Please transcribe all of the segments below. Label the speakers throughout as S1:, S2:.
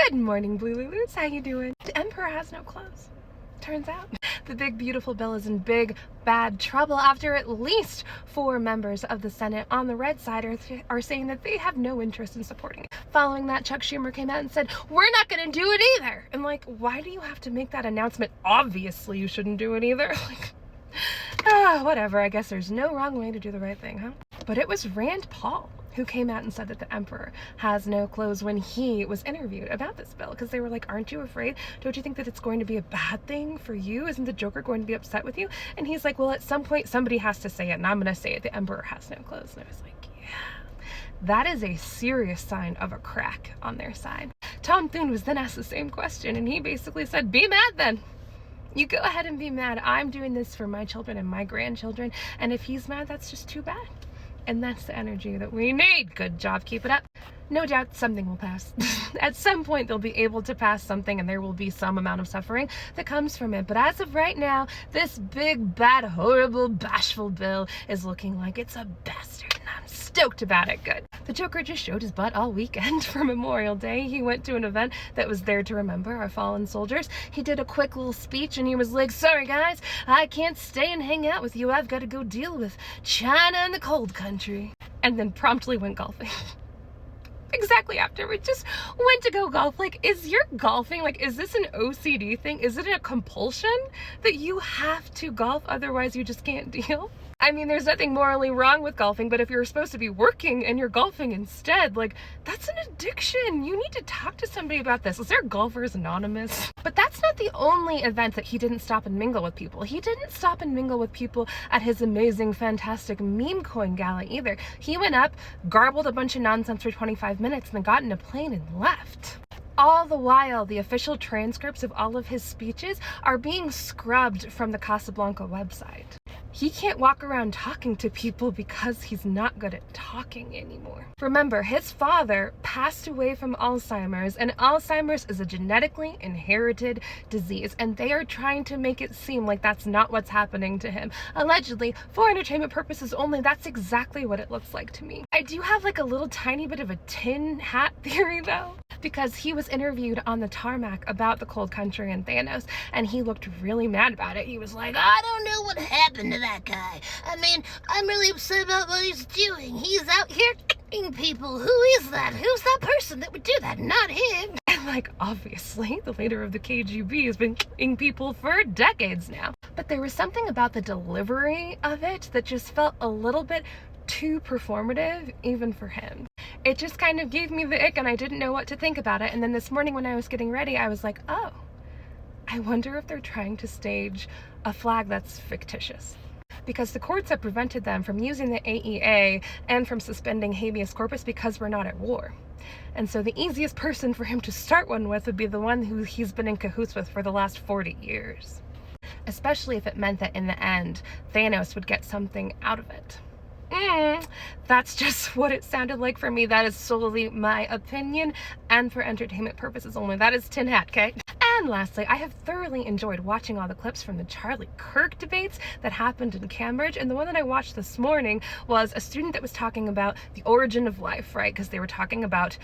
S1: Good morning, Blue Lulus. How you doing? The Emperor has no clothes. Turns out the big beautiful bill is in big bad trouble after at least 4 members of the Senate on the red side are saying that they have no interest in supporting it. Following that, Chuck Schumer came out and said, we're not going to do it either. And like, why do you have to make that announcement? Obviously you shouldn't do it either. Like, whatever. I guess there's no wrong way to do the right thing, huh? But it was Rand Paul who came out and said that the Emperor has no clothes when he was interviewed about this bill, because they were like, aren't you afraid? Don't you think that it's going to be a bad thing for you? Isn't the Joker going to be upset with you? And he's like, well, at some point somebody has to say it, and I'm going to say it. The Emperor has no clothes. And I was like, yeah, that is a serious sign of a crack on their side. Tom Thune was then asked the same question, and he basically said, be mad then. You go ahead and be mad. I'm doing this for my children and my grandchildren, and if he's mad, that's just too bad. And that's the energy that we need. Good job. Keep it up. No doubt something will pass. At some point, they'll be able to pass something, and there will be some amount of suffering that comes from it. But as of right now, this big, bad, horrible, bashful bill is looking like it's a bastard, and I'm stoked about it. Good. The Joker just showed his butt all weekend for Memorial Day. He went to an event that was there to remember our fallen soldiers. He did a quick little speech, and he was like, sorry guys, I can't stay and hang out with you. I've got to go deal with China and the cold country. And then promptly went golfing. Exactly after we just went to go golf. Like, is your golfing, like, is this an OCD thing? Is it a compulsion that you have to golf, otherwise you just can't deal? I mean, there's nothing morally wrong with golfing, but if you're supposed to be working and you're golfing instead, like, that's an addiction. You need to talk to somebody about this. Is there Golfers Anonymous? But that's not the only event that he didn't stop and mingle with people. He didn't stop and mingle with people at his amazing, fantastic meme coin gala either. He went up, garbled a bunch of nonsense for 25 minutes, and then got in a plane and left. All the while, the official transcripts of all of his speeches are being scrubbed from the Casablanca website. He can't walk around talking to people because he's not good at talking anymore. Remember, his father passed away from Alzheimer's, and Alzheimer's is a genetically inherited disease, and they are trying to make it seem like that's not what's happening to him. Allegedly, for entertainment purposes only, that's exactly what it looks like to me. I do have like a little tiny bit of a tin hat theory though, because he was interviewed on the tarmac about the cold country and Thanos, and he looked really mad about it. He was like, I don't know what happened to that guy. I mean, I'm really upset about what he's doing. He's out here killing people. Who is that? Who's that person that would do that? Not him. And like, obviously, the leader of the KGB has been killing people for decades now. But there was something about the delivery of it that just felt a little bit too performative, even for him. It just kind of gave me the ick, and I didn't know what to think about it. And then this morning when I was getting ready, I was like, oh, I wonder if they're trying to stage a flag that's fictitious. Because the courts have prevented them from using the AEA and from suspending habeas corpus because we're not at war. And so the easiest person for him to start one with would be the one who he's been in cahoots with for the last 40 years. Especially if it meant that in the end, Thanos would get something out of it. That's just what it sounded like for me. That is solely my opinion, and for entertainment purposes only. That is tin hat, okay? And lastly, I have thoroughly enjoyed watching all the clips from the Charlie Kirk debates that happened in Cambridge, and the one that I watched this morning was a student that was talking about the origin of life, right? Because they were talking about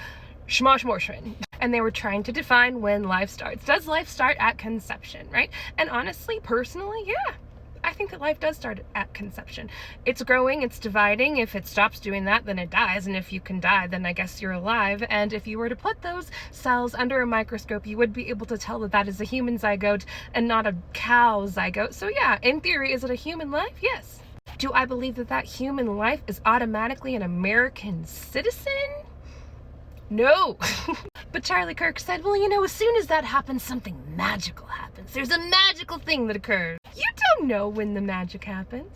S1: schmoshmorshin, and they were trying to define when life starts. Does life start at conception, right? And honestly, personally, yeah, I think that life does start at conception. It's growing, it's dividing. If it stops doing that, then it dies. And if you can die, then I guess you're alive. And if you were to put those cells under a microscope, you would be able to tell that that is a human zygote and not a cow zygote. So yeah, in theory, is it a human life? Yes. Do I believe that that human life is automatically an American citizen? No. But Charlie Kirk said, well, you know, as soon as that happens, something magical happens. There's a magical thing that occurs. You don't know when the magic happens.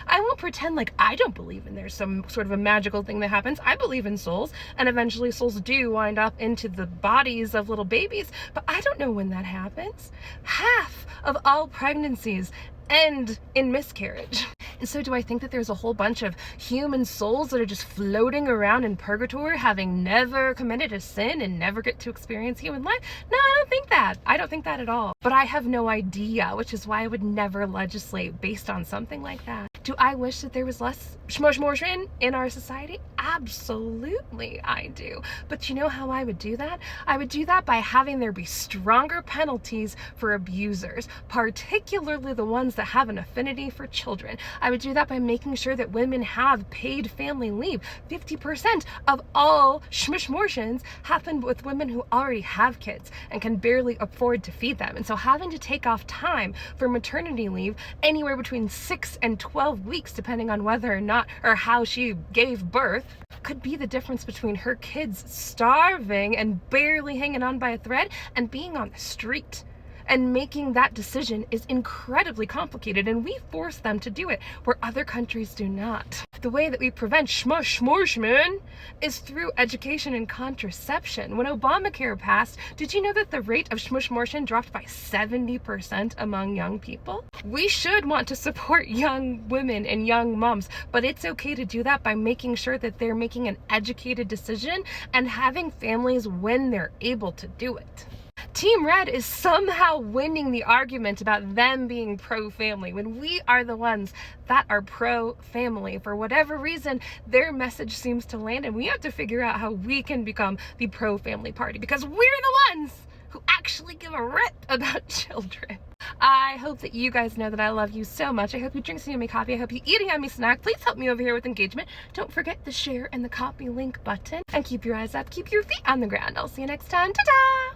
S1: I won't pretend like I don't believe in there's some sort of a magical thing that happens. I believe in souls, and eventually souls do wind up into the bodies of little babies, but I don't know when that happens. Half of all pregnancies end in miscarriage. And so do I think that there's a whole bunch of human souls that are just floating around in purgatory, having never committed a sin and never get to experience human life? No, I don't think that. I don't think that at all. But I have no idea, which is why I would never legislate based on something like that. Do I wish that there was less schmushmorshman in our society? Absolutely, I do. But you know how I would do that? I would do that by having there be stronger penalties for abusers, particularly the ones that have an affinity for children. I would do that by making sure that women have paid family leave. 50% of all schmushmorshans happen with women who already have kids and can barely afford to feed them. And so having to take off time for maternity leave anywhere between 6 and 12 weeks, depending on whether or not or how she gave birth, could be the difference between her kids starving and barely hanging on by a thread and being on the street. And making that decision is incredibly complicated, and we force them to do it where other countries do not. The way that we prevent schmushmorshman is through education and contraception. When Obamacare passed, did you know that the rate of schmushmorshman dropped by 70% among young people? We should want to support young women and young moms, but it's okay to do that by making sure that they're making an educated decision and having families when they're able to do it. Team Red is somehow winning the argument about them being pro-family when we are the ones that are pro-family. For whatever reason, their message seems to land, and we have to figure out how we can become the pro-family party, because we're the ones who actually give a rip about children. I hope that you guys know that I love you so much. I hope you drink some yummy coffee. I hope you eat a yummy snack. Please help me over here with engagement. Don't forget the share and the copy link button. And keep your eyes up, keep your feet on the ground. I'll see you next time. Ta-ta!